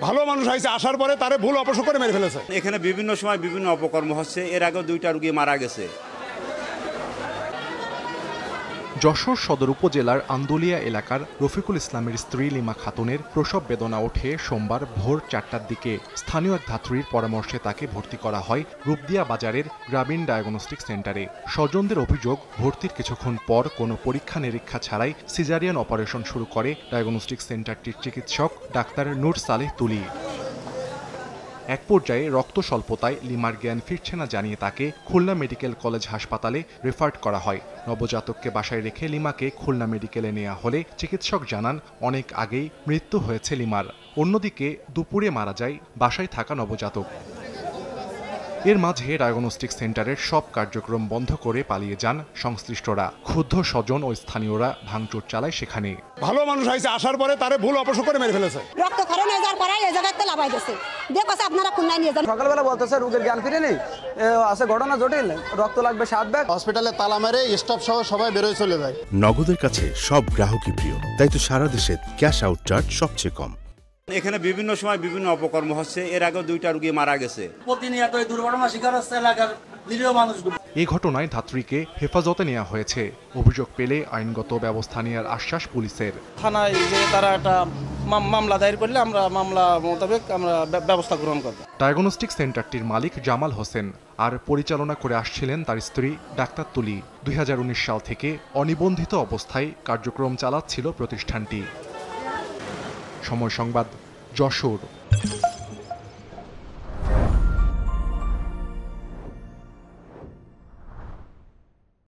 ভালো মানুষ আইছে, আসার পরে তারে ভুল অপসর করে মেরে ফেলেছে। এখানে বিভিন্ন সময় বিভিন্ন অপকর্ম হচ্ছে, এর আগে 2টা রোগী মারা গেছে। যশোর সদর উপজেলার আন্দুলিয়া এলাকার রফিকুল ইসলামের স্ত্রী লিমা খাতুনের প্রসব বেদনা ওঠে সোমবার ভোর 4টার দিকে। স্থানীয় এক ধাত্রীর পরামর্শে তাকে ভর্তি করা হয় রূপদিয়া বাজারের গ্রামীণ ডায়াগনস্টিক সেন্টারে। স্বজনদের অভিযোগ, ভর্তির কিছুক্ষণ পর কোনো পরীক্ষা নিরীক্ষা ছাড়াই সিজারিয়ান অপারেশন শুরু করে ডায়াগনস্টিক সেন্টারটির চিকিৎসক ডাক্তার নূর সালেহ তুলি। এক পর্যায়ে রক্ত স্বল্পতায় লিমার জ্ঞান ফিরছে না জানিয়ে তাকে খুলনা মেডিকেল কলেজ হাসপাতালে রেফার করা হয়। নবজাতককে বাসায় রেখে লিমাকে খুলনা মেডিকেলে নেওয়া হলে চিকিৎসক জানান অনেক আগেই মৃত্যু হয়েছে লিমার। অন্যদিকে দুপুরে মারা যায় বাসায় থাকা নবজাতক। এর মাঝে ডায়াগনস্টিক সেন্টারের সব কার্যক্রম বন্ধ করে পালিয়ে যান সংশ্লিষ্টরা। ক্ষুব্ধ স্বজন ও স্থানীয়রা ভাঙচুর চালায় সেখানে। ভালো মানুষ আইছে, আসার পরে তারে ভুল অপসর করে মেরে ফেলেছে। রক্তক্ষরণ হয়ে যাওয়ার পরে এই জায়গাতে লাভাই দিয়েছে। দেখো আপনারা খুলনায় নিয়ে যান। সকালবেলা বলতেছে রোগীর জ্ঞান ফিরে নেই, আছে ঘটনা জটিল, রক্ত লাগবে 7 ব্যাগ। হসপিটালে তালা মেরে স্টাফ সহ সবাই বেরোয় চলে যায়। নগদের কাছে সব গ্রাহকই প্রিয়, তাই তো সারা দেশে ক্যাশ আউট চার্জ সবচেয়ে কম। এখানে বিভিন্ন সময় বিভিন্ন অপকর্ম হচ্ছে, এর আগে 2টা রোগী মারা গেছে। প্রতিনিয়ত এই দুর্ঘটনা শিকার হচ্ছে এলাকার নিরীহ মানুষগুলো। এই ঘটনায় ধাত্রীকে হেফাজতে নেওয়া হয়েছে। অভিযোগ পেলে আইনগত ব্যবস্থা নেওয়ার আশ্বাস পুলিশের। থানায় যে তারা একটা মামলা দায়ের করলে আমরা মামলা মোতাবেক আমরা ব্যবস্থা গ্রহণ করব। ডায়াগনস্টিক সেন্টারটির মালিক জামাল হোসেন আর পরিচালনা করে আসছিলেন তার স্ত্রী ডাক্তার তুলি। 2019 সাল থেকে অনিবন্ধিত অবস্থায় কার্যক্রম চালাচ্ছিল প্রতিষ্ঠানটি। সময় সংবাদ, যশোর।